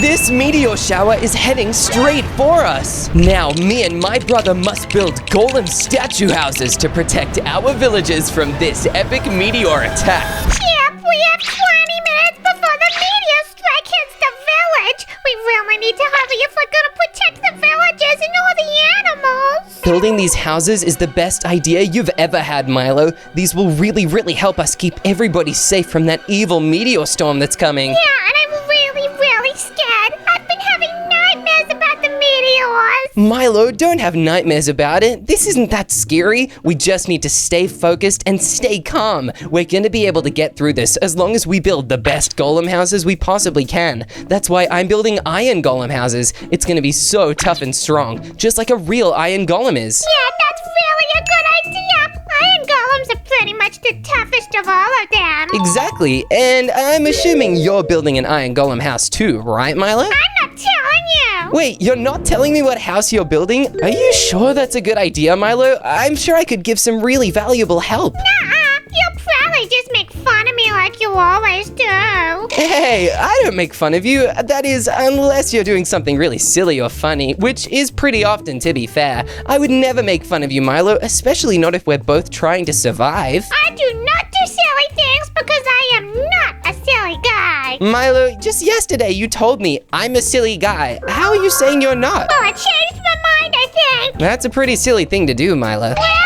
This meteor shower is heading straight for us. Now, me and my brother must build Golem Statue Houses to protect our villages from this epic meteor attack. Chip, we have 20 minutes before the meteor strike hits the village. We really need to hurry if we're gonna protect the villages and all the animals. Building these houses is the best idea you've ever had, Milo. These will really help us keep everybody safe from that evil meteor storm that's coming. Yeah, and I'm really scared. I've been having nightmares about the meteors. Milo, don't have nightmares about it. This isn't that scary. We just need to stay focused and stay calm. We're gonna be able to get through this as long as we build the best golem houses we possibly can. That's why I'm building iron golem houses. It's gonna be so tough and strong, just like a real iron golem is. Yeah, that's really a good idea. Iron golems are pretty much the toughest of all of them. Exactly, and I'm assuming you're building an iron golem house too, right, Milo? I'm not telling you. Wait, you're not telling me what house you're building? Are you sure that's a good idea, Milo? I'm sure I could give some really valuable help. Nuh-uh. You'll probably just make fun of me like you always do. Hey, I don't make fun of you. That is, unless you're doing something really silly or funny, which is pretty often, to be fair. I would never make fun of you, Milo, especially not if we're both trying to survive. I do not do silly things because I am not a silly guy. Milo, just yesterday you told me I'm a silly guy. How are you saying you're not? Well, I changed my mind, I think. That's a pretty silly thing to do, Milo. Well,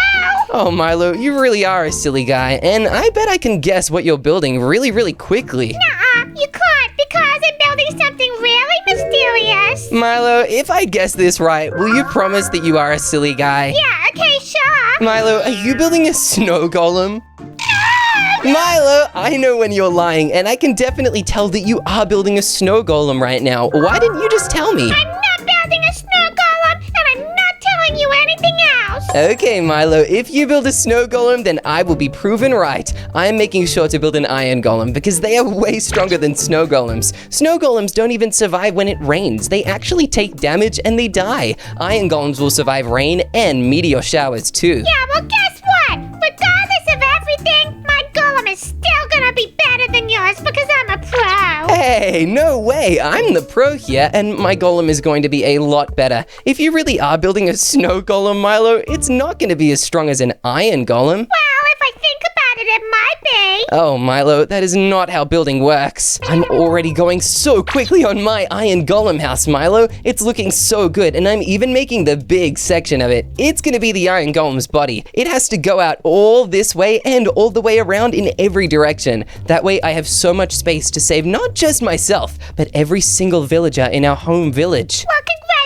Oh, Milo, you really are a silly guy, and I bet I can guess what you're building really quickly. nuh-uh. You can't because I'm building something really mysterious. Milo, if I guess this right, will you promise that you are a silly guy? Yeah, okay, sure. Milo, are you building a snow golem? Milo, I know when you're lying, and I can definitely tell that you are building a snow golem right now. Why didn't you just tell me? I'm not building a snow golem, and I'm not telling you anything else. Okay, Milo, if you build a snow golem, then I will be proven right. I am making sure to build an iron golem because they are way stronger than snow golems. Snow golems don't even survive when it rains. They actually take damage and they die. Iron golems will survive rain and meteor showers too. Yeah, well, guess what? Regardless of everything, my golem is still gonna be better than yours because I'm a pro. Hey, no way. I'm the pro here, and my golem is going to be a lot better. If you really are building a snow golem, Milo, it's not going to be as strong as an iron golem. Well, if I think about it, it might be. Oh, Milo, that is not how building works. I'm already going so quickly on my iron golem house, Milo. It's looking so good, and I'm even making the big section of it. It's going to be the iron golem's body. It has to go out all this way and all the way around in every direction. That way I have so much space to save not just myself, but every single villager in our home village. Well,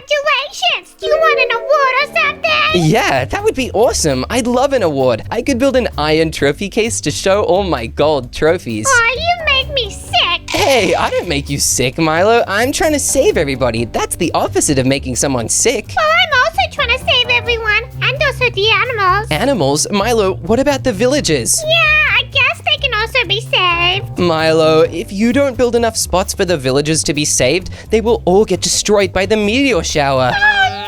congratulations. Do you want an award or something? Yeah, that would be awesome. I'd love an award. I could build an iron trophy case to show all my gold trophies. Aw, you make me sick. Hey, I don't make you sick, Milo. I'm trying to save everybody. That's the opposite of making someone sick. Well, I'm also trying to save everyone, and also the animals. Animals? Milo, what about the villages? Yeah, I guess they can also be saved. Milo, if you don't build enough spots for the villagers to be saved, they will all get destroyed by the meteor shower. Oh,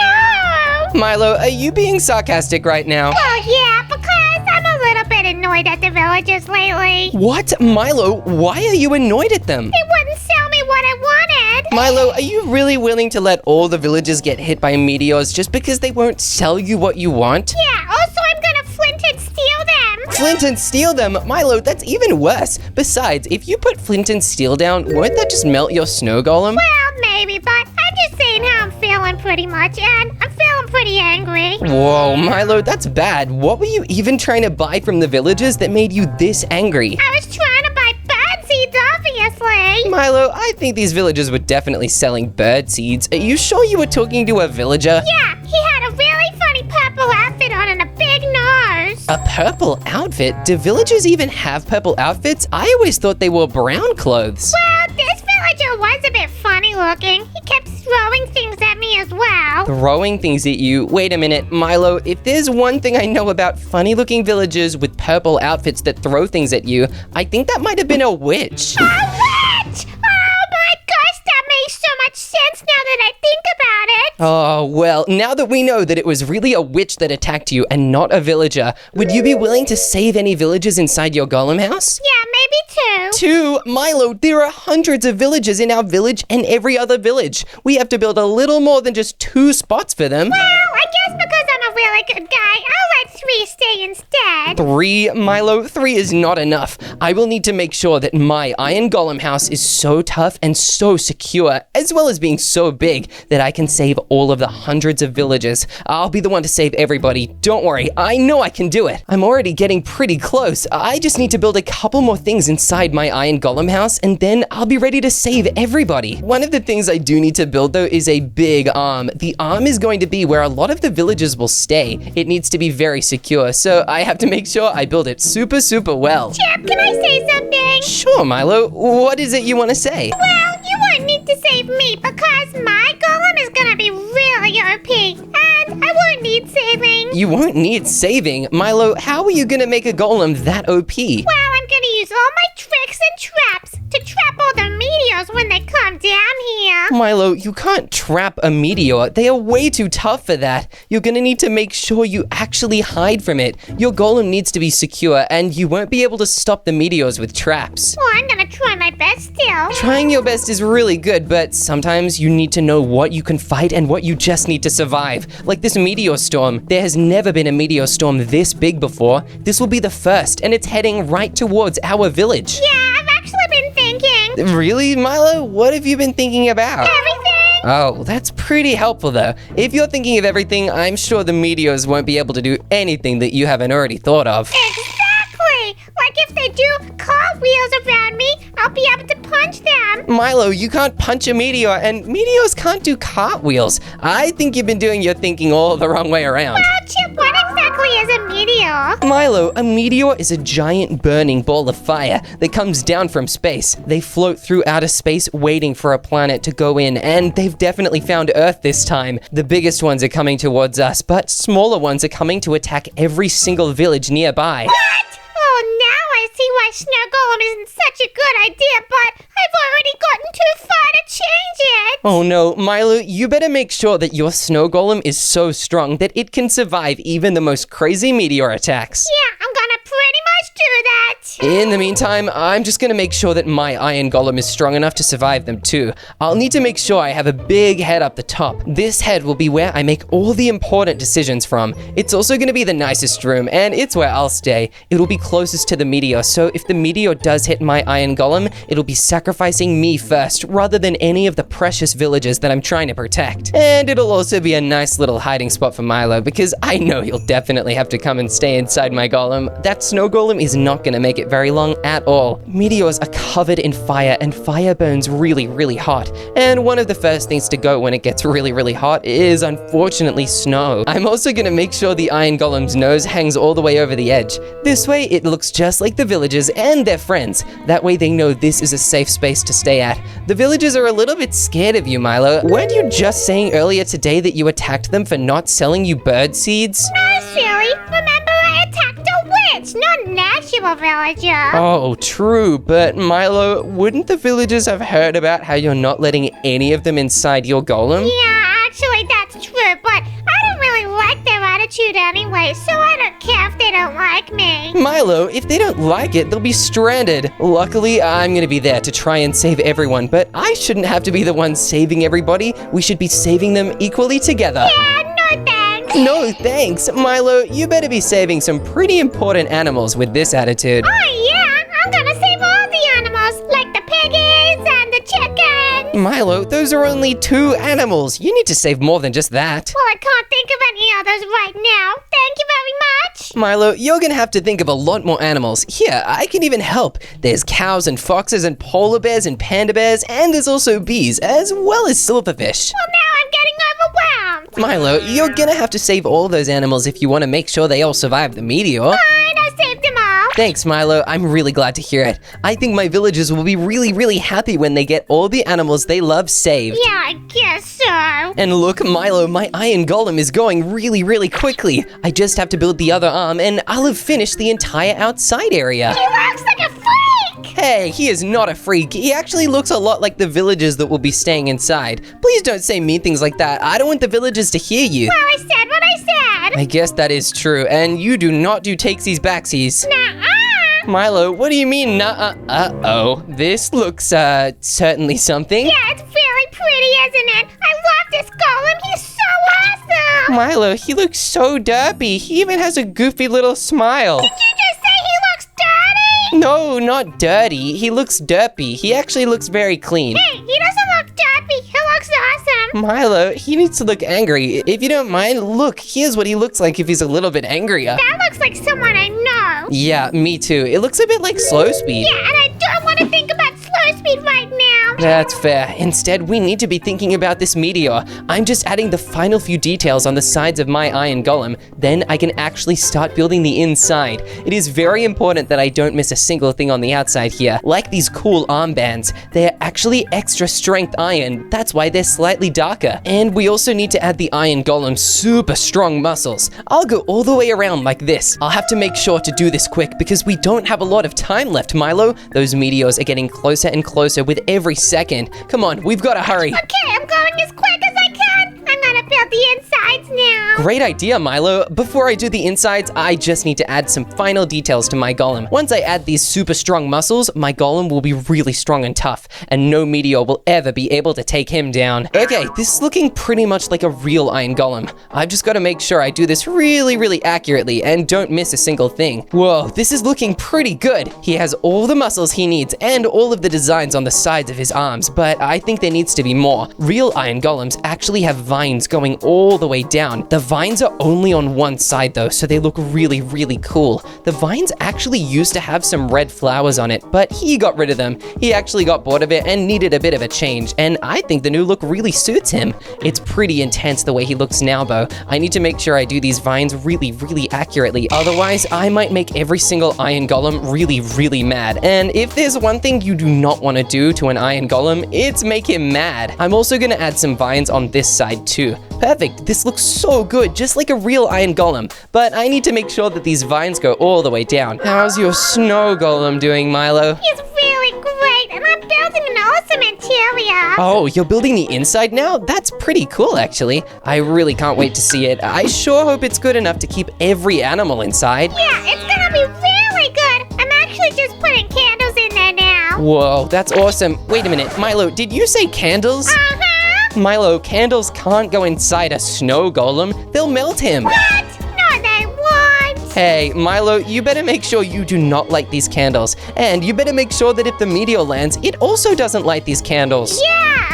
no. Milo, are you being sarcastic right now? Well, yeah, because I'm a little bit annoyed at the villagers lately. What? Milo, why are you annoyed at them? They wouldn't sell me what I wanted. Milo, are you really willing to let all the villagers get hit by meteors just because they won't sell you what you want? Yeah, also I'm gonna flint and steal them. Flint and steel them? Milo, that's even worse. Besides, if you put flint and steel down, won't that just melt your snow golem? Well, maybe, but I'm just saying how I'm feeling pretty much, and I'm feeling pretty angry. Whoa, Milo, that's bad. What were you even trying to buy from the villagers that made you this angry? I was trying to buy bird seeds, obviously. Milo, I think these villagers were definitely selling bird seeds. Are you sure you were talking to a villager? Yeah, he had a really funny purple outfit on and a big nose. A purple outfit? Do villagers even have purple outfits? I always thought they wore brown clothes. Well, this villager was a bit funny looking. He kept throwing things at me as well. Throwing things at you? Wait a minute, Milo, if there's one thing I know about funny-looking villagers with purple outfits that throw things at you, I think that might have been a witch. A witch! Oh my gosh, that makes so much sense now that I think about it. Oh, well, now that we know that it was really a witch that attacked you and not a villager, would you be willing to save any villagers inside your golem house? Yeah, maybe 2. 2? Milo, there are hundreds of villagers in our village and every other village. We have to build a little more than just 2 spots for them. Well, I guess because I'm a really good guy, I'll let 3 stay instead. 3? Milo, 3 is not enough. I will need to make sure that my iron golem house is so tough and so secure, as well as being so big that I can save all of the hundreds of villagers. I'll be the one to save everybody. Don't worry, I know I can do it. I'm already getting pretty close. I just need to build a couple more things inside my iron golem house, and then I'll be ready to save everybody. One of the things I do need to build, though, is a big arm. The arm is going to be where a lot of the villagers will stay. It needs to be very secure, so I have to make sure I build it super, super well. Chip, can I say something? Sure, Milo. What is it you want to say? Well, you won't need to save me because my golem is gonna be really OP, and I won't need saving. You won't need saving. Milo, how are you gonna make a golem that OP? Well, I'm gonna use all my tricks and traps to trap all the meteors when they come down here. Milo, you can't trap a meteor. They are way too tough for that. You're gonna need to make sure you actually hide from it. Your golem needs to be secure, and you won't be able to stop the meteors with traps. Well, I'm gonna try my best still. Trying your best is really good, but sometimes you need to know what you can fight and what you just need to survive. Like this meteor storm. There has never been a meteor storm this big before. This will be the first, and it's heading right towards our village. Yeah, I've actually been thinking. Really, Milo? What have you been thinking about? Everything. Oh, that's pretty helpful though. If you're thinking of everything, I'm sure the meteors won't be able to do anything that you haven't already thought of. Exactly. Like if they do cartwheels around me, I'll be able to punch them. Milo, you can't punch a meteor, and meteors can't do cartwheels. I think you've been doing your thinking all the wrong way around. Well, Chip, what exactly is a meteor? Milo, a meteor is a giant burning ball of fire that comes down from space. They float through outer space waiting for a planet to go in, and they've definitely found Earth this time. The biggest ones are coming towards us, but smaller ones are coming to attack every single village nearby. What? Oh, now I see why Snow Golem isn't such a good idea, but I've already gotten too far to change it. Oh no, Milo, you better make sure that your snow golem is so strong that it can survive even the most crazy meteor attacks. Yeah, I'm gonna pretty much do that. In the meantime, I'm just gonna make sure that my iron golem is strong enough to survive them too. I'll need to make sure I have a big head up the top. This head will be where I make all the important decisions from. It's also gonna be the nicest room, and it's where I'll stay. It'll be closest to the meteor, so if the meteor does hit my iron golem, it'll be sacrificing me first, rather than any of the precious villagers that I'm trying to protect. And it'll also be a nice little hiding spot for Milo, because I know he'll definitely have to come and stay inside my golem. That snow golem is not gonna make it very long at all. Meteors are covered in fire, and fire burns really, really hot. And one of the first things to go when it gets really, really hot is, unfortunately, snow. I'm also gonna make sure the iron golem's nose hangs all the way over the edge. This way, it looks just like the villagers and their friends. That way they know this is a safe space to stay at. The villagers are a little bit scared of you, Milo. Weren't you just saying earlier today that you attacked them for not selling you bird seeds? No, silly. Remember, I attacked a witch, not an actual villager. Oh, true, but Milo, wouldn't the villagers have heard about how you're not letting any of them inside your golem? Yeah, actually, that's true, but I don't really like their attitude anyway, so I don't care if they don't like me. Milo, if they don't like it, they'll be stranded. Luckily, I'm gonna be there to try and save everyone, but I shouldn't have to be the one saving everybody. We should be saving them equally together. Yeah, no thanks. No thanks. Milo, you better be saving some pretty important animals with this attitude. Oh yeah, I'm gonna save all the animals, like the piggies and the chickens. Milo, those are only 2 animals. You need to save more than just that. Well, I can't think of any others right now. Thank you very much. Milo, you're gonna have to think of a lot more animals. Here, I can even help. There's cows and foxes and polar bears and panda bears, and there's also bees, as well as silverfish. Well, now I'm getting overwhelmed. Milo, you're gonna have to save all those animals if you want to make sure they all survive the meteor. Fine, I saved them all. Thanks, Milo. I'm really glad to hear it. I think my villagers will be really, really happy when they get all the animals they love saved. Yeah, I guess so. And look, Milo, my iron golem is going really, really quickly. I just have to build the other arm, and I'll have finished the entire outside area. He looks like a freak. Hey, he is not a freak. He actually looks a lot like the villagers that will be staying inside. Please don't say mean things like that. I don't want the villagers to hear you. Well, I said what I said. I guess that is true, and you do not do takesies backsies. Nuh-uh. Milo, what do you mean, nuh-uh? Uh-oh. This looks, certainly something. Yeah, it's really pretty, isn't it? I love this golem. He's so awesome. Milo, he looks so derpy. He even has a goofy little smile. Did you just say he looks dirty? No, not dirty. He looks derpy. He actually looks very clean. Hey, he doesn't look derpy. He looks awesome. Milo, he needs to look angry. If you don't mind, look, here's what he looks like if he's a little bit angrier. That looks like someone I know. Yeah, me too. It looks a bit like slow speed. Yeah, and I don't want to think about slow speed right now. That's fair. Instead, we need to be thinking about this meteor. I'm just adding the final few details on the sides of my iron golem. Then I can actually start building the inside. It is very important that I don't miss a single thing on the outside here. Like these cool armbands. They're actually extra strength iron. That's why they're slightly darker. And we also need to add the iron golem's super strong muscles. I'll go all the way around like this. I'll have to make sure to do this quick because we don't have a lot of time left, Milo. Those meteors are getting closer and closer with every second. Come on, we've got to hurry. Okay, I'm going as quick as I can. I'm gonna build the insides now. Great idea, Milo. Before I do the insides, I just need to add some final details to my golem. Once I add these super strong muscles, my golem will be really strong and tough, and no meteor will ever be able to take him down. Okay, this is looking pretty much like a real iron golem. I've just got to make sure I do this really accurately and don't miss a single thing. Whoa, this is looking pretty good. He has all the muscles he needs and all of the designs on the sides of his arms, but I think there needs to be more. Real iron golems actually have vines going all the way down. The vines are only on one side though, so they look really cool. The vines actually used to have some red flowers on it, but he got rid of them. He actually got bored of it and needed a bit of a change, and I think the new look really suits him. It's pretty intense the way he looks now though. I need to make sure I do these vines really accurately, otherwise I might make every single iron golem really mad. And if there's one thing you do not want to do to an iron golem, it's make him mad. I'm also gonna add some vines on this side too. Perfect, this looks so good, just like a real iron golem. But I need to make sure that these vines go all the way down. How's your snow golem doing, Milo? He's really great, and I'm building an awesome interior. Oh, you're building the inside now? That's pretty cool, actually. I really can't wait to see it. I sure hope it's good enough to keep every animal inside. Yeah, it's gonna be really good. I'm actually just putting candles in there now. Whoa, that's awesome. Wait a minute, Milo, did you say candles? Uh-huh. Milo, candles can't go inside a snow golem. They'll melt him. What? No, they won't. Hey, Milo, you better make sure you do not light these candles. And you better make sure that if the meteor lands, it also doesn't light these candles. Yeah,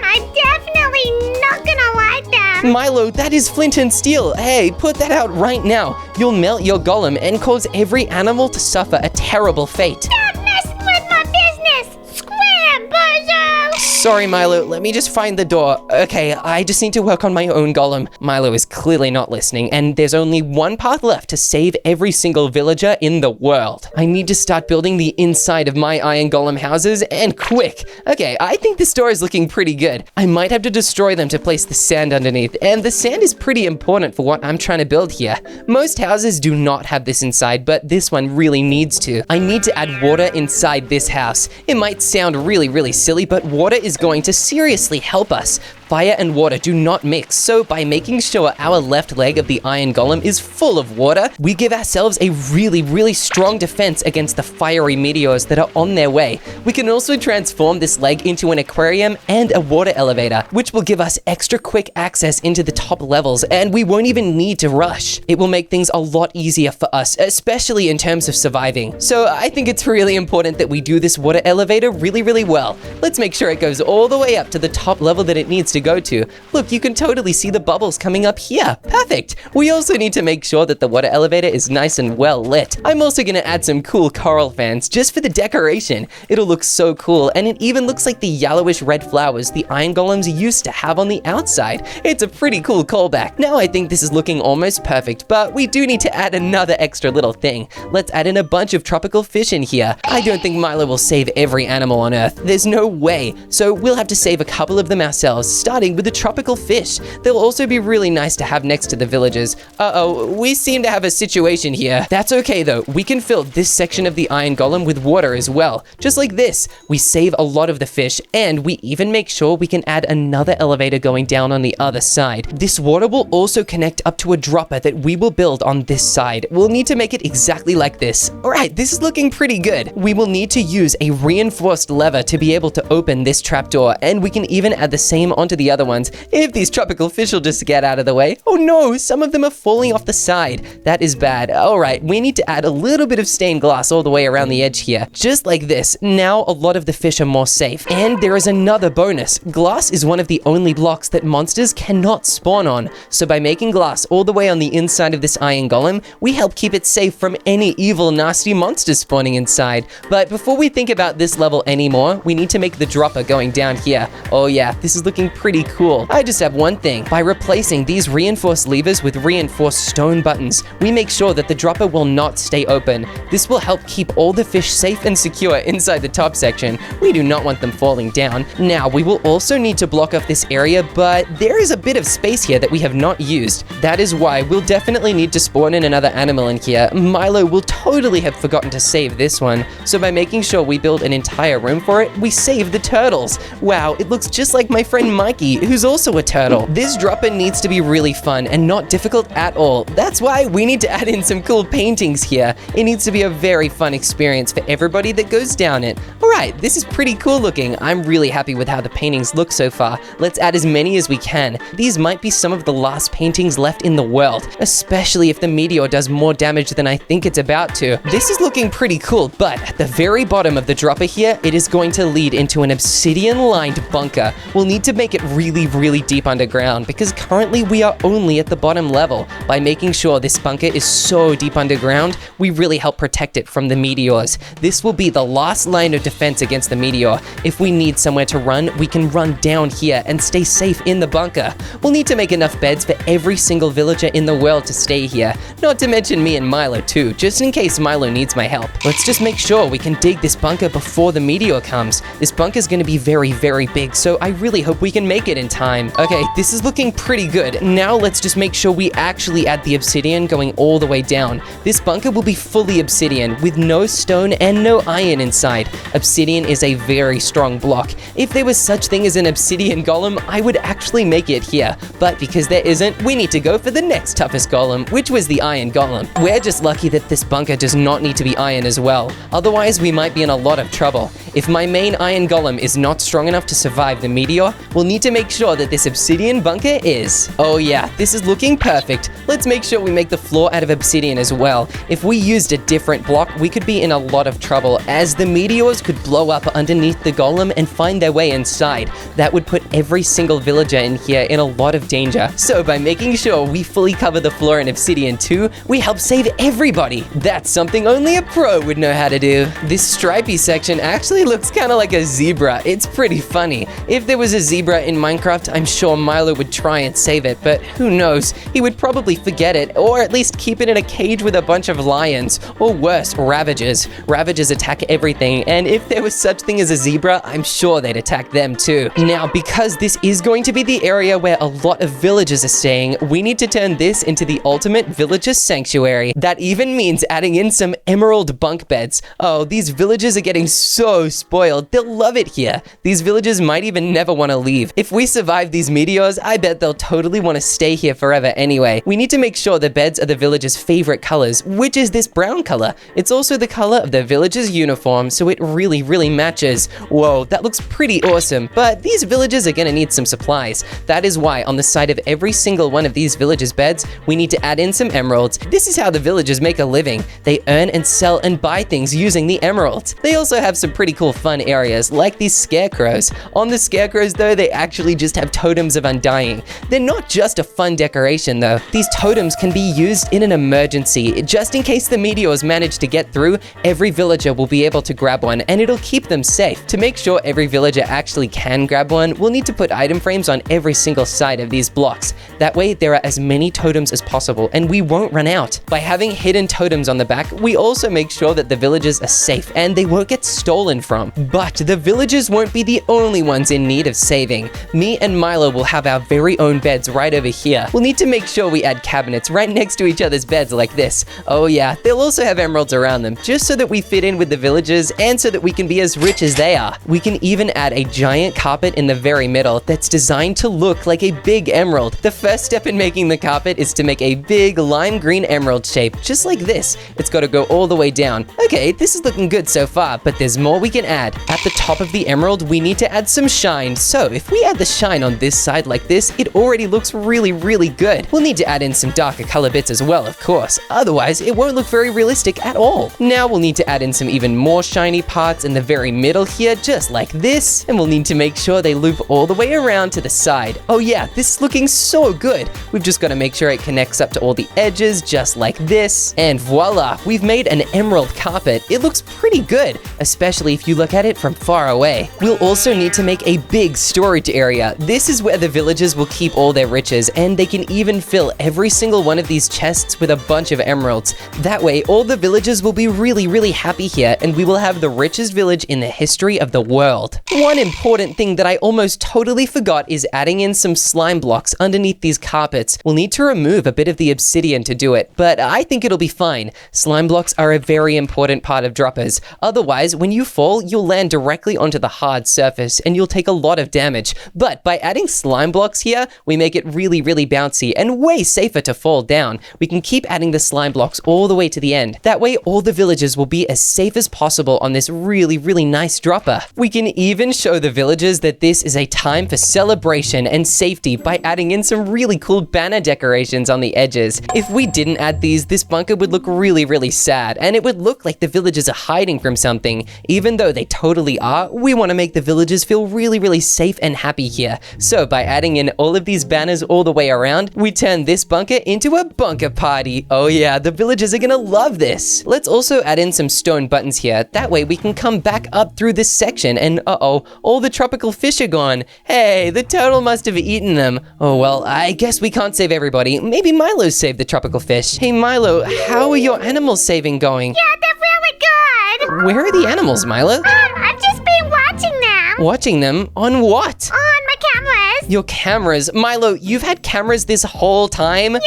I'm definitely not gonna light them. Milo, that is flint and steel. Hey, put that out right now. You'll melt your golem and cause every animal to suffer a terrible fate. Stop messing with my business. Scram, bozo. Sorry, Milo, let me just find the door. Okay, I just need to work on my own golem. Milo is clearly not listening, and there's only one path left to save every single villager in the world. I need to start building the inside of my iron golem houses, and quick. Okay, I think this door is looking pretty good. I might have to destroy them to place the sand underneath, and the sand is pretty important for what I'm trying to build here. Most houses do not have this inside, but this one really needs to. I need to add water inside this house. It might sound really silly, but water is going to seriously help us. Fire and water do not mix, so by making sure our left leg of the iron golem is full of water, we give ourselves a really strong defense against the fiery meteors that are on their way. We can also transform this leg into an aquarium and a water elevator, which will give us extra quick access into the top levels, and we won't even need to rush. It will make things a lot easier for us, especially in terms of surviving. So I think it's really important that we do this water elevator really well. Let's make sure it goes all the way up to the top level that it needs to go to. Look, you can totally see the bubbles coming up here. Perfect. We also need to make sure that the water elevator is nice and well lit. I'm also gonna add some cool coral fans just for the decoration. It'll look so cool, and it even looks like the yellowish red flowers the iron golems used to have on the outside. It's a pretty cool callback. Now I think this is looking almost perfect, but we do need to add another extra little thing. Let's add in a bunch of tropical fish in here. I don't think Milo will save every animal on Earth. There's no way. So we'll have to save a couple of them ourselves, starting with the tropical fish. They'll also be really nice to have next to the villagers. Uh-oh, we seem to have a situation here. That's okay though, we can fill this section of the iron golem with water as well. Just like this, we save a lot of the fish, and we even make sure we can add another elevator going down on the other side. This water will also connect up to a dropper that we will build on this side. We'll need to make it exactly like this. Alright, this is looking pretty good. We will need to use a reinforced lever to be able to open this trapdoor, and we can even add the same onto the other ones if these tropical fish will just get out of the way. Oh no, some of them are falling off the side. That is bad. Alright, we need to add a little bit of stained glass all the way around the edge here. Just like this. Now a lot of the fish are more safe. And there is another bonus. Glass is one of the only blocks that monsters cannot spawn on. So by making glass all the way on the inside of this iron golem, we help keep it safe from any evil, nasty monsters spawning inside. But before we think about this level anymore, we need to make the dropper going down here. Oh yeah, this is looking pretty cool. I just have one thing. By replacing these reinforced levers with reinforced stone buttons, we make sure that the dropper will not stay open. This will help keep all the fish safe and secure inside the top section. We do not want them falling down. Now, we will also need to block off this area, but there is a bit of space here that we have not used. That is why we'll definitely need to spawn in another animal in here. Milo will totally have forgotten to save this one. So by making sure we build an entire room for it, we save the turtles. Wow, it looks just like my friend Mikey, who's also a turtle. This dropper needs to be really fun and not difficult at all. That's why we need to add in some cool paintings here. It needs to be a very fun experience for everybody that goes down it. Alright, this is pretty cool looking. I'm really happy with how the paintings look so far. Let's add as many as we can. These might be some of the last paintings left in the world, especially if the meteor does more damage than I think it's about to. This is looking pretty cool, but at the very bottom of the dropper here, it is going to lead into an obsidian-lined bunker. We'll need to make it really, really deep underground because currently we are only at the bottom level. By making sure this bunker is so deep underground, we really help protect it from the meteors. This will be the last line of defense against the meteor. If we need somewhere to run, we can run down here and stay safe in the bunker. We'll need to make enough beds for every single villager in the world to stay here. Not to mention me and Milo too, just in case Milo needs my help. Let's just make sure we can dig this bunker before the meteor comes. This bunker is going to be very, very big, so I really hope we can make it in time. Okay, this is looking pretty good. Now let's just make sure we actually add the obsidian going all the way down. This bunker will be fully obsidian with no stone and no iron inside. Obsidian is a very strong block. If there was such thing as an obsidian golem, I would actually make it here. But because there isn't, we need to go for the next toughest golem, which was the iron golem. We're just lucky that this bunker does not need to be iron as well. Otherwise, we might be in a lot of trouble. If my main iron golem is not strong enough to survive the meteor, we'll need to make sure that this obsidian bunker is. Oh yeah, this is looking perfect. Let's make sure we make the floor out of obsidian as well. If we used a different block, we could be in a lot of trouble as the meteors could blow up underneath the golem and find their way inside. That would put every single villager in here in a lot of danger. So by making sure we fully cover the floor in obsidian too, we help save everybody. That's something only a pro would know how to do. This stripy section actually looks kind of like a zebra. It's pretty funny. If there was a zebra in Minecraft, I'm sure Milo would try and save it, but who knows? He would probably forget it, or at least keep it in a cage with a bunch of lions, or worse, ravagers. Ravagers attack everything, and if there was such thing as a zebra, I'm sure they'd attack them too. Now, because this is going to be the area where a lot of villagers are staying, we need to turn this into the ultimate villager sanctuary. That even means adding in some emerald bunk beds. Oh, these villagers are getting so spoiled. They'll love it here. These villagers might even never want to leave. If we survive these meteors, I bet they'll totally want to stay here forever anyway. We need to make sure the beds are the villagers' favorite colors, which is this brown color. It's also the color of the villagers' uniform, so it really, really matches. Whoa, that looks pretty awesome, but these villagers are gonna need some supplies. That is why on the side of every single one of these villagers' beds, we need to add in some emeralds. This is how the villagers make a living. They earn and sell and buy things using the emeralds. They also have some pretty cool fun areas, like these scarecrows. On the scarecrows though, they actually just have totems of undying. They're not just a fun decoration though. These totems can be used in an emergency. Just in case the meteors manage to get through, every villager will be able to grab one and it'll keep them safe. To make sure every villager actually can grab one, we'll need to put item frames on every single side of these blocks. That way there are as many totems as possible and we won't run out. By having hidden totems on the back, we also make sure that the villagers are safe and they won't get stolen from. But the villagers won't be the only ones in need of saving. Me and Milo will have our very own beds right over here. We'll need to make sure we add cabinets right next to each other's beds like this. Oh yeah, they'll also have emeralds around them, just so that we fit in with the villagers and so that we can be as rich as they are. We can even add a giant carpet in the very middle that's designed to look like a big emerald. The first step in making the carpet is to make a big lime green emerald shape, just like this. It's got to go all the way down. Okay, this is looking good so far, but there's more we can add. At the top of the emerald, we need to add some shine. So if we add the shine on this side like this, it already looks really, really good. We'll need to add in some darker color bits as well, of course. Otherwise, it won't look very realistic at all. Now we'll need to add in some even more shiny parts in the very middle here, just like this. And we'll need to make sure they loop all the way around to the side. Oh yeah, this is looking so good. We've just got to make sure it connects up to all the edges, just like this. And voila, we've made an emerald carpet. It looks pretty good, especially if you look at it from far away. We'll also need to make a big storage area. This is where the villagers will keep all their riches, and they can even fill every single one of these chests with a bunch of emeralds. That way, all the villagers will be really, really happy here, and we will have the richest village in the history of the world. One important thing that I almost totally forgot is adding in some slime blocks underneath these carpets. We'll need to remove a bit of the obsidian to do it, but I think it'll be fine. Slime blocks are a very important part of droppers. Otherwise, when you fall, you'll land directly onto the hard surface and you'll take a lot of damage. But by adding slime blocks here, we make it really, really bouncy and way safer to fall down. We can keep adding the slime blocks all the way to the end. That way, all the villagers will be as safe as possible on this really, really nice dropper. We can even show the villagers that this is a time for celebration and safety by adding in some really cool banner decorations on the edges. If we didn't add these, this bunker would look really, really sad, and it would look like the villagers are hiding from something. Even though they totally are, we want to make the villagers feel really, really safe and happy here. So by adding in all of these banners all the way around, we turn this bunker into a bunker party. Oh yeah, the villagers are gonna love this. Let's also add in some stone buttons here. That way we can come back up through this section, and uh-oh, all the tropical fish are gone. Hey, the turtle must have eaten them. Oh well, I guess we can't save everybody. Maybe Milo saved the tropical fish. Hey Milo, how are your animal saving going? Yeah, they're really good. Where are the animals, Milo? I've just been watching them. Watching them? On what? On my cameras. Your cameras? Milo, you've had cameras this whole time? Yeah.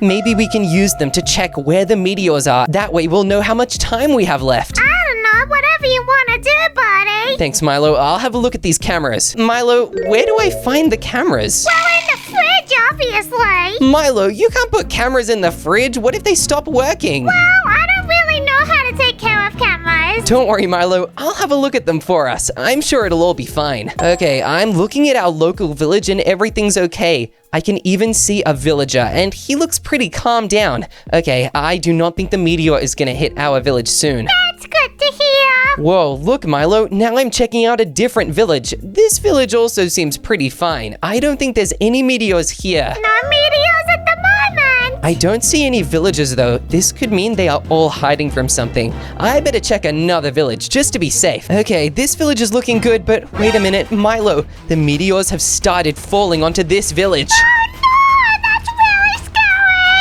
Maybe we can use them to check where the meteors are. That way we'll know how much time we have left. I don't know, whatever you want to do, buddy. Thanks, Milo. I'll have a look at these cameras. Milo, where do I find the cameras? Well, in the fridge, obviously. Milo, you can't put cameras in the fridge. What if they stop working? Well, I don't really know how to take care of cameras. Don't worry, Milo. I'll have a look at them for us. I'm sure it'll all be fine. Okay, I'm looking at our local village and everything's okay. I can even see a villager, and he looks pretty calm down. Okay, I do not think the meteor is gonna hit our village soon. That's good to hear. Whoa, look, Milo, now I'm checking out a different village. This village also seems pretty fine. I don't think there's any meteors here. No meteors at the moment. I don't see any villagers though. This could mean they are all hiding from something. I better check another village just to be safe. Okay, this village is looking good, but wait a minute, Milo, the meteors have started falling onto this village.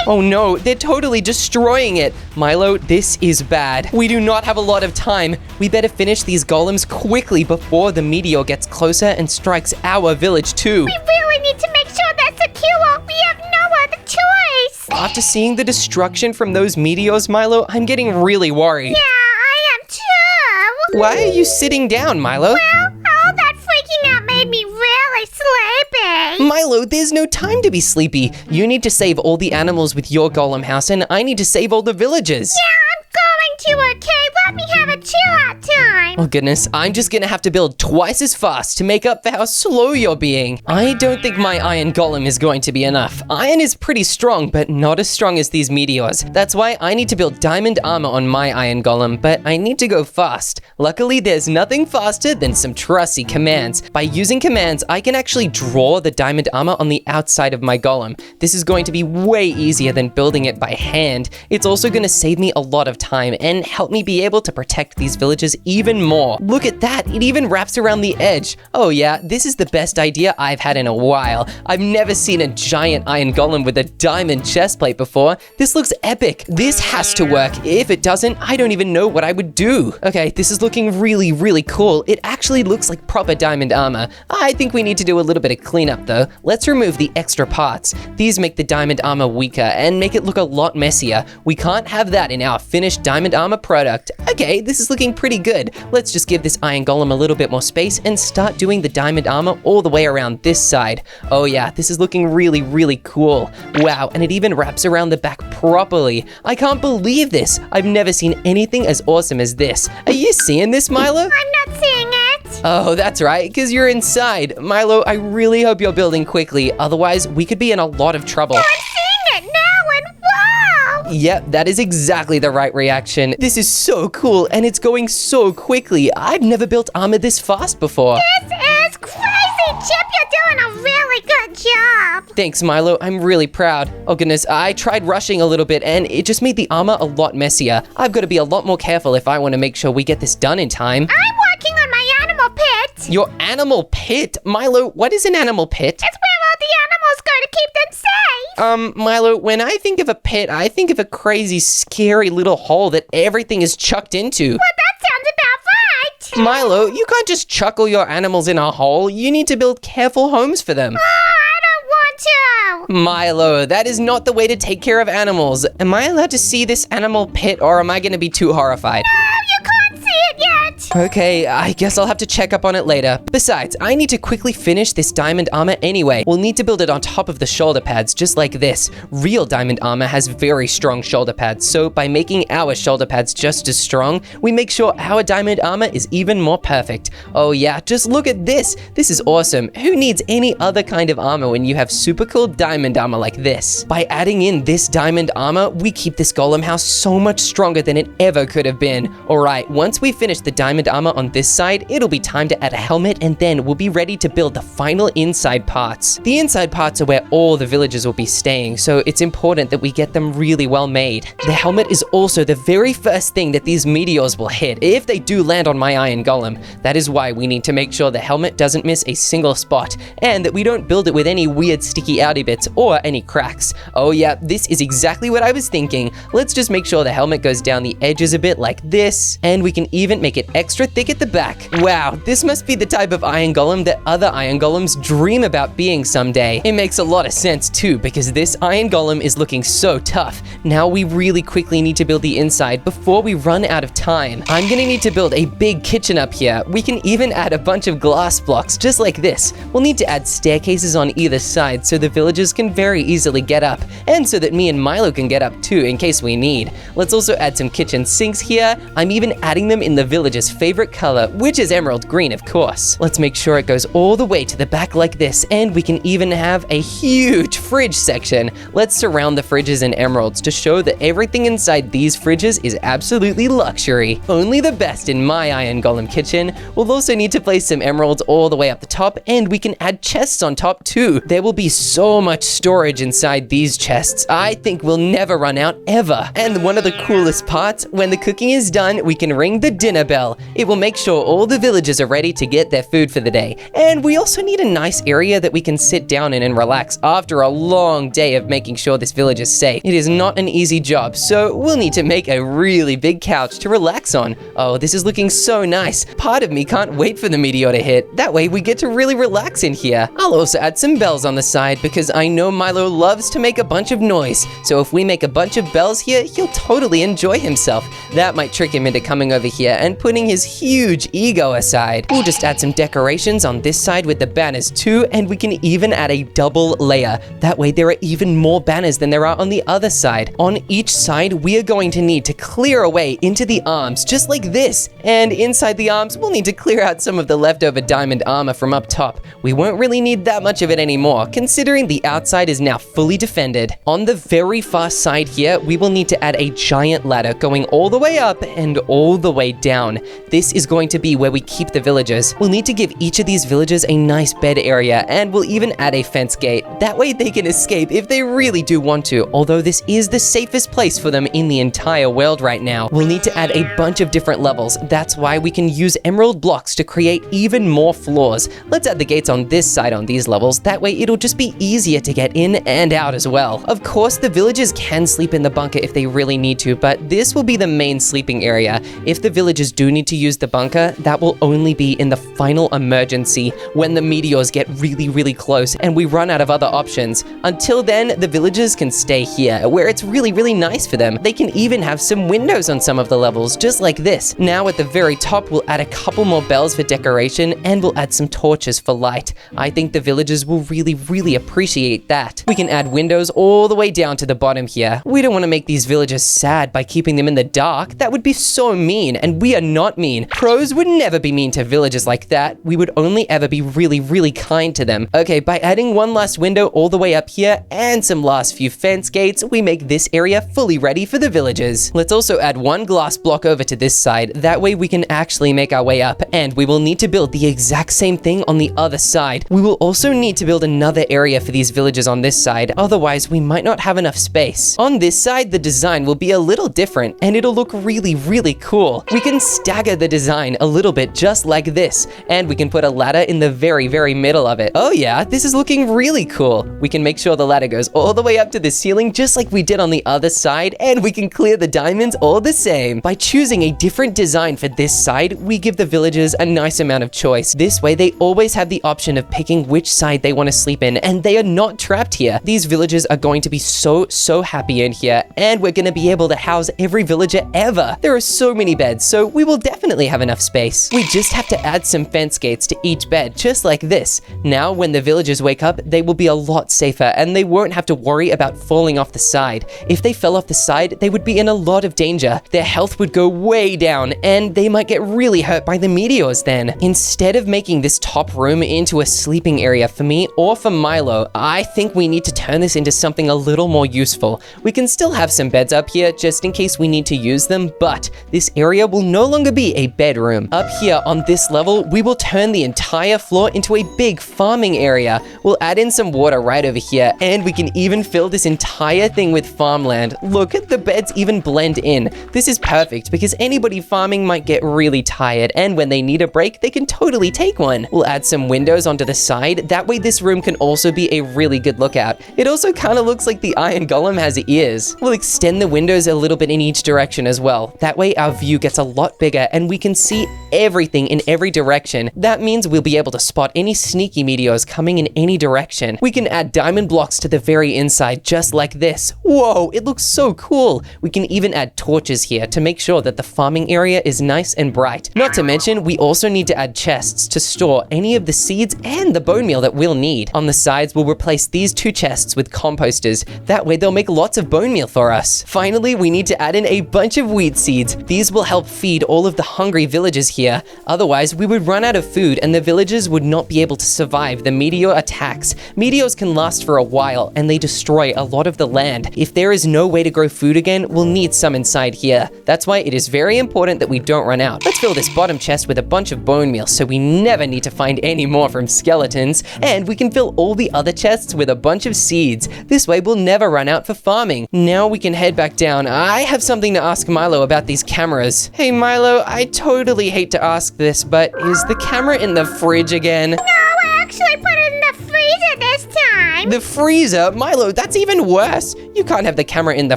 Oh no, they're totally destroying it. Milo, this is bad. We do not have a lot of time. We better finish these golems quickly before the meteor gets closer and strikes our village too. We really need to make sure that's secure. We have no other choice. After seeing the destruction from those meteors, Milo, I'm getting really worried. Yeah, I am too. Why are you sitting down, Milo? Well, all that freaking out made me really sleepy. Milo, there's no time to be sleepy. You need to save all the animals with your golem house, and I need to save all the villagers. Yeah, I'm going to, okay? Let me have a chill out time. Oh goodness, I'm just gonna have to build twice as fast to make up for how slow you're being. I don't think my iron golem is going to be enough. Iron is pretty strong, but not as strong as these meteors. That's why I need to build diamond armor on my iron golem, but I need to go fast. Luckily, there's nothing faster than some trusty commands. By using commands, I can actually draw the diamond armor on the outside of my golem. This is going to be way easier than building it by hand. It's also gonna save me a lot of time and help me be able to protect these villages even even more. Look at that, it even wraps around the edge. Oh yeah, this is the best idea I've had in a while. I've never seen a giant iron golem with a diamond chest plate before. This looks epic. This has to work. If it doesn't, I don't even know what I would do. Okay, this is looking really, really cool. It actually looks like proper diamond armor. I think we need to do a little bit of cleanup though. Let's remove the extra parts. These make the diamond armor weaker and make it look a lot messier. We can't have that in our finished diamond armor product. Okay, this is looking pretty good. Let's just give this iron golem a little bit more space and start doing the diamond armor all the way around this side. Oh yeah, this is looking really, really cool. Wow, and it even wraps around the back properly. I can't believe this. I've never seen anything as awesome as this. Are you seeing this, Milo? I'm not seeing it. Oh, that's right, because you're inside. Milo, I really hope you're building quickly. Otherwise, we could be in a lot of trouble. I'm seeing it now, and wow! Yep, that is exactly the right reaction. This is so cool, and it's going so quickly. I've never built armor this fast before. This is crazy, Chip. You're doing a really good job. Thanks, Milo. I'm really proud. Oh goodness, I tried rushing a little bit, and it just made the armor a lot messier. I've got to be a lot more careful if I want to make sure we get this done in time. I'm working on my animal pit. Your animal pit? Milo, what is an animal pit? It's where all the animals go to keep them safe. Milo, when I think of a pit, I think of a crazy, scary little hole that everything is chucked into. Well, that sounds about right. Milo, you can't just chuck all your animals in a hole. You need to build careful homes for them. I don't want to. Milo, that is not the way to take care of animals. Am I allowed to see this animal pit, or am I going to be too horrified? No, you can't see it yet. Okay, I guess I'll have to check up on it later. Besides, I need to quickly finish this diamond armor anyway. We'll need to build it on top of the shoulder pads, just like this. Real diamond armor has very strong shoulder pads, so by making our shoulder pads just as strong, we make sure our diamond armor is even more perfect. Oh yeah, just look at this. This is awesome. Who needs any other kind of armor when you have super cool diamond armor like this? By adding in this diamond armor, we keep this golem house so much stronger than it ever could have been. Alright, once we finish the diamond armor on this side, it'll be time to add a helmet, and then we'll be ready to build the final inside parts. The inside parts are where all the villagers will be staying, so it's important that we get them really well made. The helmet is also the very first thing that these meteors will hit if they do land on my iron golem. That is why we need to make sure the helmet doesn't miss a single spot, and that we don't build it with any weird sticky outy bits or any cracks. Oh yeah, this is exactly what I was thinking. Let's just make sure the helmet goes down the edges a bit like this, and we can even make it extra thick at the back. Wow, this must be the type of iron golem that other iron golems dream about being someday. It makes a lot of sense too, because this iron golem is looking so tough. Now we really quickly need to build the inside before we run out of time. I'm gonna need to build a big kitchen up here. We can even add a bunch of glass blocks just like this. We'll need to add staircases on either side so the villagers can very easily get up, and so that me and Milo can get up too in case we need. Let's also add some kitchen sinks here. I'm even adding them in the villagers' favorite color, which is emerald green, of course. Let's make sure it goes all the way to the back like this, and we can even have a huge fridge section. Let's surround the fridges in emeralds to show that everything inside these fridges is absolutely luxury. Only the best in my iron golem kitchen. We'll also need to place some emeralds all the way up the top, and we can add chests on top too. There will be so much storage inside these chests. I think we'll never run out ever. And one of the coolest parts, when the cooking is done, we can ring the dinner bell. It will make sure all the villagers are ready to get their food for the day. And we also need a nice area that we can sit down in and relax after a long day of making sure this village is safe. It is not an easy job, so we'll need to make a really big couch to relax on. Oh, this is looking so nice. Part of me can't wait for the meteor to hit. That way we get to really relax in here. I'll also add some bells on the side because I know Milo loves to make a bunch of noise. So if we make a bunch of bells here, he'll totally enjoy himself. That might trick him into coming over here and putting his huge ego aside. We'll just add some decorations on this side with the banners too, and we can even add a double layer. That way there are even more banners than there are on the other side. On each side, we are going to need to clear away into the arms, just like this. And inside the arms, we'll need to clear out some of the leftover diamond armor from up top. We won't really need that much of it anymore, considering the outside is now fully defended. On the very far side here, we will need to add a giant ladder going all the way up and all the way down. this is going to be where we keep the villagers. We'll need to give each of these villagers a nice bed area, and we'll even add a fence gate. That way they can escape if they really do want to, although this is the safest place for them in the entire world right now. We'll need to add a bunch of different levels. That's why we can use emerald blocks to create even more floors. Let's add the gates on this side on these levels. That way it'll just be easier to get in and out as well. Of course, the villagers can sleep in the bunker if they really need to, but this will be the main sleeping area. If the villagers do need to use the bunker, that will only be in the final emergency when the meteors get really close and we run out of other options. Until then, the villagers can stay here, where it's really nice for them. They can even have some windows on some of the levels, just like this. Now at the very top, we'll add a couple more bells for decoration, and we'll add some torches for light. I think the villagers will really appreciate that. We can add windows all the way down to the bottom here. We don't want to make these villagers sad by keeping them in the dark. That would be so mean, and we are not mean. Pros would never be mean to villagers like that. We would only ever be really kind to them. Okay, by adding one last window all the way up here and some last few fence gates, we make this area fully ready for the villagers. Let's also add one glass block over to this side. That way we can actually make our way up, and we will need to build the exact same thing on the other side. We will also need to build another area for these villagers on this side, otherwise we might not have enough space. On this side, the design will be a little different, and it'll look really cool. We can stagger the design a little bit just like this, and we can put a ladder in the very middle of it. Oh yeah, this is looking really cool. We can make sure the ladder goes all the way up to the ceiling just like we did on the other side, and we can clear the diamonds all the same. By choosing a different design for this side, we give the villagers a nice amount of choice. This way they always have the option of picking which side they want to sleep in, and they are not trapped here. These villagers are going to be so happy in here, and we're going to be able to house every villager ever. There are so many beds, so we will definitely have enough space. We just have to add some fence gates to each bed, just like this. Now, when the villagers wake up, they will be a lot safer, and they won't have to worry about falling off the side. If they fell off the side, they would be in a lot of danger. Their health would go way down, and they might get really hurt by the meteors then. Instead of making this top room into a sleeping area for me or for Milo, I think we need to turn this into something a little more useful. We can still have some beds up here just in case we need to use them, but this area will no longer be a bedroom. Up here on this level, we will turn the entire floor into a big farming area. We'll add in some water right over here, and we can even fill this entire thing with farmland. Look, the beds even blend in. This is perfect because anybody farming might get really tired, and when they need a break, they can totally take one. We'll add some windows onto the side. That way this room can also be a really good lookout. It also kind of looks like the iron golem has ears. We'll extend the windows a little bit in each direction as well. That way our view gets a lot bigger and we can see everything in every direction. That means we'll be able to spot any sneaky meteors coming in any direction. We can add diamond blocks to the very inside just like this. Whoa, it looks so cool. We can even add torches here to make sure that the farming area is nice and bright. Not to mention, we also need to add chests to store any of the seeds and the bone meal that we'll need. On the sides, we'll replace these two chests with composters. That way they'll make lots of bone meal for us. Finally, we need to add in a bunch of wheat seeds. These will help feed all of the hungry villagers here. Otherwise, we would run out of food and the villagers would not be able to survive the meteor attacks. Meteors can last for a while and they destroy a lot of the land. If there is no way to grow food again, we'll need some inside here. That's why it is very important that we don't run out. Let's fill this bottom chest with a bunch of bone meal so we never need to find any more from skeletons, and we can fill all the other chests with a bunch of seeds. This way we'll never run out for farming. Now we can head back down. I have something to ask Milo about these cameras. Hey Milo, I totally hate to ask this, but is the camera in the fridge again? No, I actually put it in the freezer this time. The freezer? Milo, that's even worse. You can't have the camera in the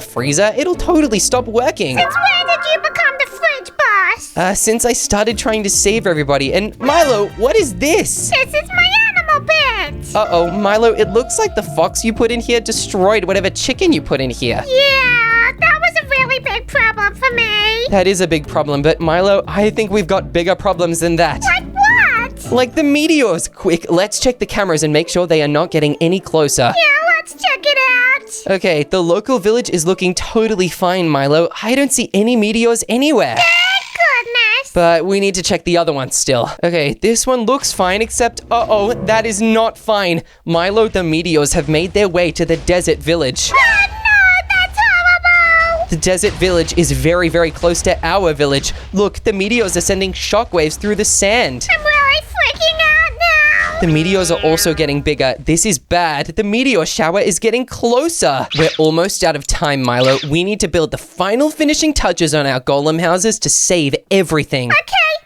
freezer. It'll totally stop working. Since when did you become the fridge boss? Since I started trying to save everybody. And Milo, what is this? This is my animal bed. Uh-oh, Milo, it looks like the fox you put in here destroyed whatever chicken you put in here. Yeah, that was a really big problem for me. That is a big problem, but Milo, I think we've got bigger problems than that. Like what? Like the meteors. Quick, let's check the cameras and make sure they are not getting any closer. Yeah, let's check it out. Okay, the local village is looking totally fine, Milo. I don't see any meteors anywhere. Goodness. But we need to check the other one still. Okay, this one looks fine, except, uh-oh, that is not fine. Milo, the meteors have made their way to the desert village. Oh, no, that's horrible. The desert village is very, very close to our village. Look, the meteors are sending shockwaves through the sand. I'm really freaking out now. The meteors are also getting bigger. This is bad. The meteor shower is getting closer. We're almost out of time, Milo. We need to build the final finishing touches on our golem houses to save everything. Okay,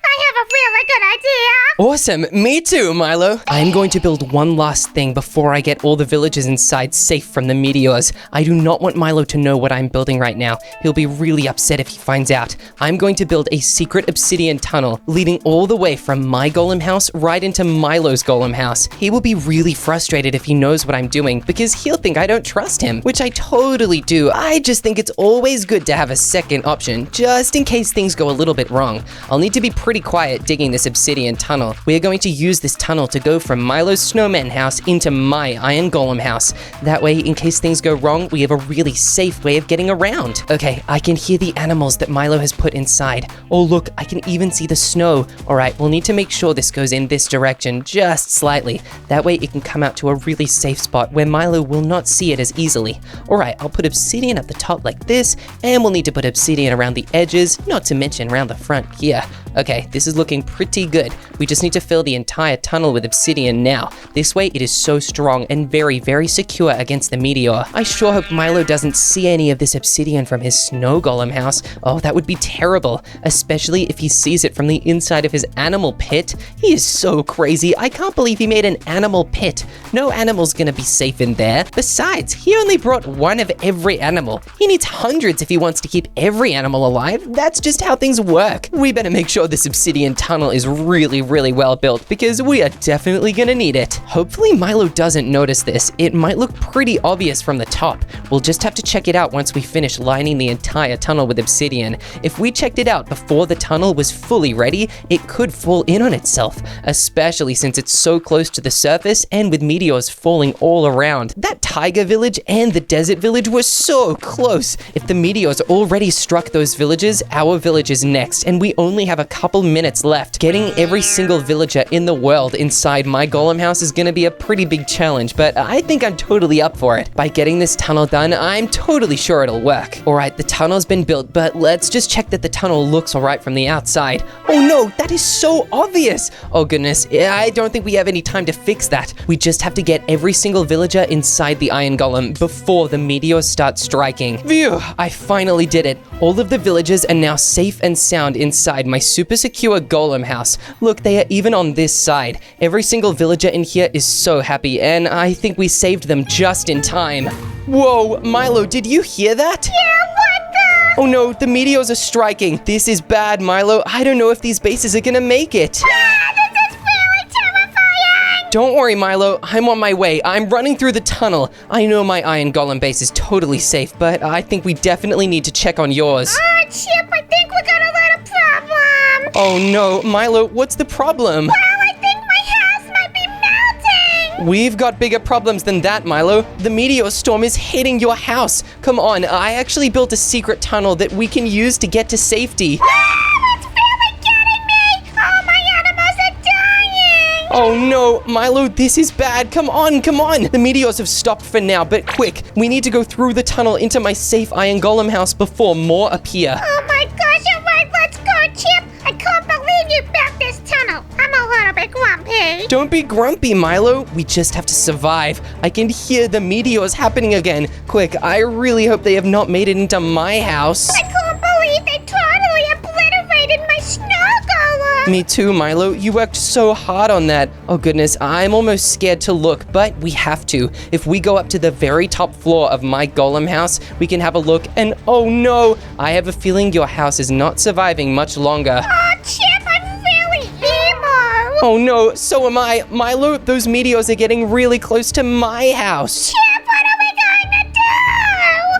I have a really good idea. Awesome. Me too, Milo. I'm going to build one last thing before I get all the villagers inside safe from the meteors. I do not want Milo to know what I'm building right now. He'll be really upset if he finds out. I'm going to build a secret obsidian tunnel leading all the way from my golem house right into Milo's golem house. He will be really frustrated if he knows what I'm doing because he'll think I don't trust him, which I totally do. I just think it's always good to have a second option just in case things go a little bit wrong. I'll need to be pretty quiet digging this obsidian tunnel. We are going to use this tunnel to go from Milo's snowman house into my iron golem house. That way, in case things go wrong, we have a really safe way of getting around. Okay, I can hear the animals that Milo has put inside. Oh look, I can even see the snow. Alright, we'll need to make sure this goes in this direction just slightly. That way it can come out to a really safe spot where Milo will not see it as easily. Alright, I'll put obsidian at the top like this, and we'll need to put obsidian around the edges, not to mention around the front here. Okay, this is looking pretty good. We just need to fill the entire tunnel with obsidian now. This way it is so strong and very, very secure against the meteor. I sure hope Milo doesn't see any of this obsidian from his snow golem house. Oh, that would be terrible, especially if he sees it from the inside of his animal pit. He is so crazy. I can't believe he made an animal pit. No animal's gonna be safe in there. Besides, he only brought one of every animal. He needs hundreds if he wants to keep every animal alive. That's just how things work. We better make sure this obsidian tunnel is really, really well built because we are definitely gonna need it. Hopefully Milo doesn't notice this. It might look pretty obvious from the top. We'll just have to check it out once we finish lining the entire tunnel with obsidian. If we checked it out before the tunnel was fully ready, it could fall in on itself, especially since it's so close to the surface and with meteors falling all around. That tiger village and the desert village were so close. If the meteors already struck those villages, our village is next, and we only have a couple minutes left. Getting every single villager in the world inside my golem house is gonna be a pretty big challenge, but I think I'm totally up for it. By getting this tunnel done, I'm totally sure it'll work. Alright, the tunnel's been built, but let's just check that the tunnel looks alright from the outside. Oh no, that is so obvious! Oh goodness, I don't think we have any time to fix that. We just have to get every single villager inside the iron golem before the meteors start striking. Phew, I finally did it. All of the villagers are now safe and sound inside my super secure golem house. Look, they are even on this side. Every single villager in here is so happy, and I think we saved them just in time. Whoa, Milo, did you hear that? Yeah, what the? Oh no, the meteors are striking. This is bad, Milo. I don't know if these bases are gonna make it. Ah, this is really terrifying. Don't worry, Milo. I'm on my way. I'm running through the tunnel. I know my iron golem base is totally safe, but I think we definitely need to check on yours. Chip, I think we got a little problem. Oh no, Milo, what's the problem? Well, I think my house might be melting. We've got bigger problems than that, Milo. The meteor storm is hitting your house. Come on, I actually built a secret tunnel that we can use to get to safety. It's really getting me. All my animals are dying. Oh no, Milo, this is bad. Come on, come on. The meteors have stopped for now, but quick, we need to go through the tunnel into my safe iron golem house before more appear. Oh my gosh, all right, let's go, Chip. I can't believe you built this tunnel. I'm a little bit grumpy. Don't be grumpy, Milo. We just have to survive. I can hear the meteors happening again. Quick, I really hope they have not made it into my house. I can't believe they totally obliterated my snow golem. Me too, Milo. You worked so hard on that. Oh goodness, I'm almost scared to look, but we have to. If we go up to the very top floor of my golem house, we can have a look, and oh no, I have a feeling your house is not surviving much longer. Oh, Chip, I'm really emo. Oh no, so am I. Milo, those meteors are getting really close to my house. Chip, what are we going to do?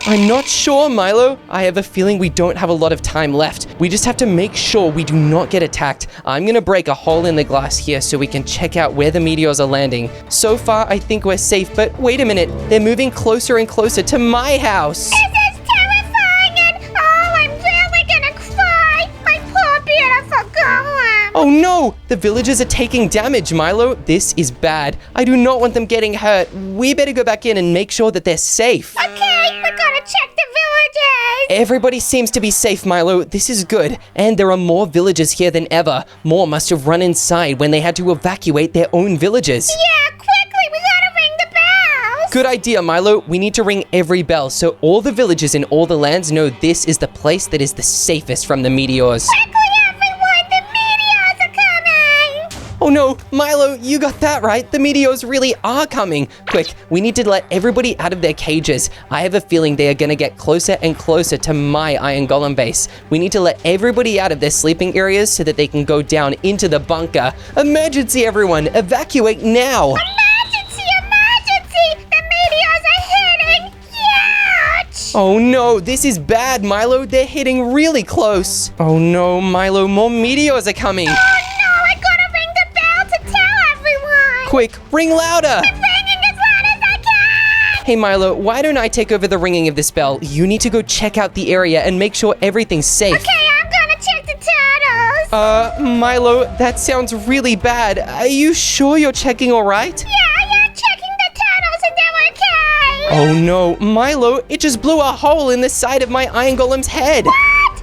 I'm not sure, Milo. I have a feeling we don't have a lot of time left. We just have to make sure we do not get attacked. I'm gonna break a hole in the glass here so we can check out where the meteors are landing. So far, I think we're safe, but wait a minute. They're moving closer and closer to my house. This is terrifying, and oh, I'm really gonna cry. My poor beautiful golem. Oh no! The villagers are taking damage, Milo. This is bad. I do not want them getting hurt. We better go back in and make sure that they're safe. Okay, we're gonna check the villages. Everybody seems to be safe, Milo. This is good. And there are more villagers here than ever. More must have run inside when they had to evacuate their own villages. Yeah, quickly, we gotta ring the bells. Good idea, Milo. We need to ring every bell so all the villagers in all the lands know this is the place that is the safest from the meteors. Quickly, everyone, the meteors are coming. Oh no, Milo, you got that right. The meteors really are coming. Quick, we need to let everybody out of their cages. I have a feeling they are gonna get closer and closer to my Iron Golem base. We need to let everybody out of their sleeping areas so that they can go down into the bunker. Emergency, everyone! Evacuate now! Emergency, emergency! The meteors are hitting! Huge! Oh no, this is bad, Milo. They're hitting really close. Oh no, Milo, more meteors are coming. Oh no, I gotta ring the bell to tell everyone! Quick, ring louder! I'm ringing as loud as I can! Hey Milo, why don't I take over the ringing of this bell? You need to go check out the area and make sure everything's safe. Okay, I'm gonna check the turtles! Milo, that sounds really bad. Are you sure you're checking all right? Yeah, checking the turtles and they're okay! Oh no, Milo, it just blew a hole in the side of my Iron Golem's head. What? Oh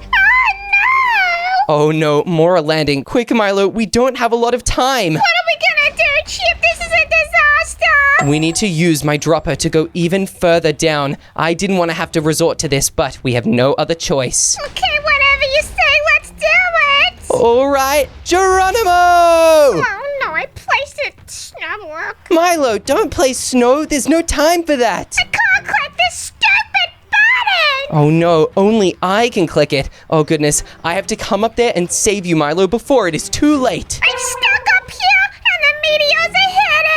no! Oh no, more are landing. Quick, Milo, we don't have a lot of time. What are we gonna do, Chip? This is a disaster! We need to use my dropper to go even further down. I didn't want to have to resort to this, but we have no other choice. Okay, whatever you say, let's do it! All right, Geronimo! Oh no, I placed it. Snowblock. Milo, don't play snow. There's no time for that. I can't click this stupid button! Oh no, only I can click it. Oh goodness, I have to come up there and save you, Milo, before it is too late. I'm stuck up here and the meteors are hitting!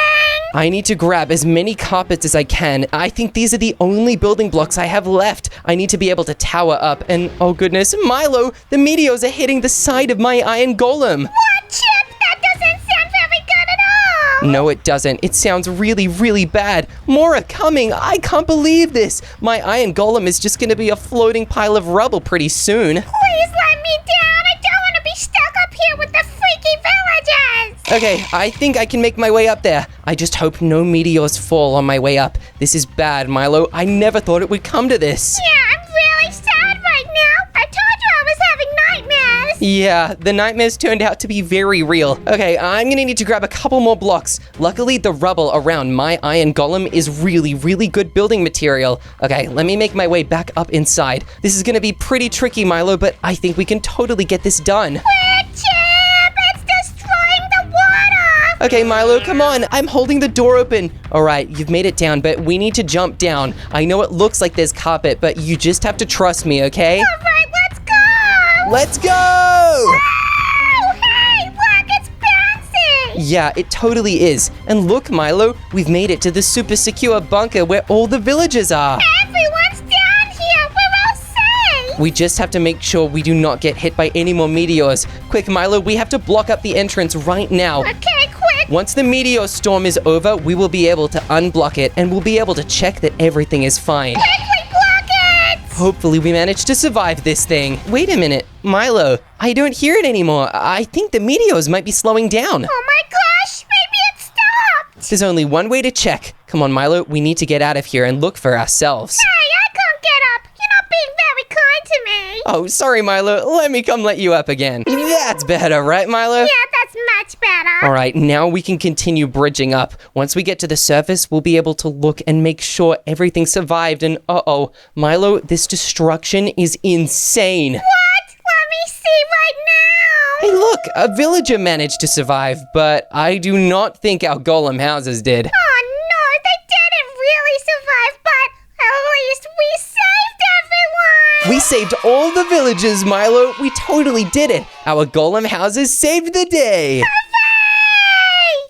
I need to grab as many carpets as I can. I think these are the only building blocks I have left. I need to be able to tower up and oh goodness, Milo, the meteors are hitting the side of my Iron Golem. What, Chip? That doesn't sound very good at all! No, it doesn't. It sounds really, really bad. More are coming. I can't believe this. My Iron Golem is just gonna be a floating pile of rubble pretty soon. Please let me down! I don't want to be stuck up here with the freaky villagers! Okay, I think I can make my way up there. I just hope no meteors fall on my way up. This is bad, Milo. I never thought it would come to this. Yeah, I'm really sad right now. I told you I was having nightmares. Yeah, the nightmares turned out to be very real. Okay, I'm gonna need to grab a couple more blocks. Luckily, the rubble around my Iron Golem is really, really good building material. Okay, let me make my way back up inside. This is gonna be pretty tricky, Milo, but I think we can totally get this done. Quick, Chip! It's destroying the water! Okay, Milo, come on. I'm holding the door open. All right, you've made it down, but we need to jump down. I know it looks like there's carpet, but you just have to trust me, okay? All right, let's go! Let's go! Oh, hey, look, it's bouncing! Yeah, it totally is. And look, Milo, we've made it to the super secure bunker where all the villagers are. Everyone's down here! We're all safe! We just have to make sure we do not get hit by any more meteors. Quick, Milo, we have to block up the entrance right now. Okay, quick! Once the meteor storm is over, we will be able to unblock it and we'll be able to check that everything is fine. Quickly block it! Hopefully we manage to survive this thing. Wait a minute, Milo, I don't hear it anymore. I think the meteors might be slowing down. Oh my gosh, maybe it stopped! There's only one way to check. Come on, Milo, we need to get out of here and look for ourselves. Hey, I can't get up! You're not being very kind to me! Oh, sorry, Milo. Let me come let you up again. That's better, right, Milo? Yeah, that's much better! All right, now we can continue bridging up. Once we get to the surface, we'll be able to look and make sure everything survived. And uh-oh, Milo, this destruction is insane. What? Let me see right now! Hey, look, a villager managed to survive, but I do not think our golem houses did. Oh no, they didn't really survive, but at least we saved everyone! We saved all the villagers, Milo. We totally did it. Our golem houses saved the day.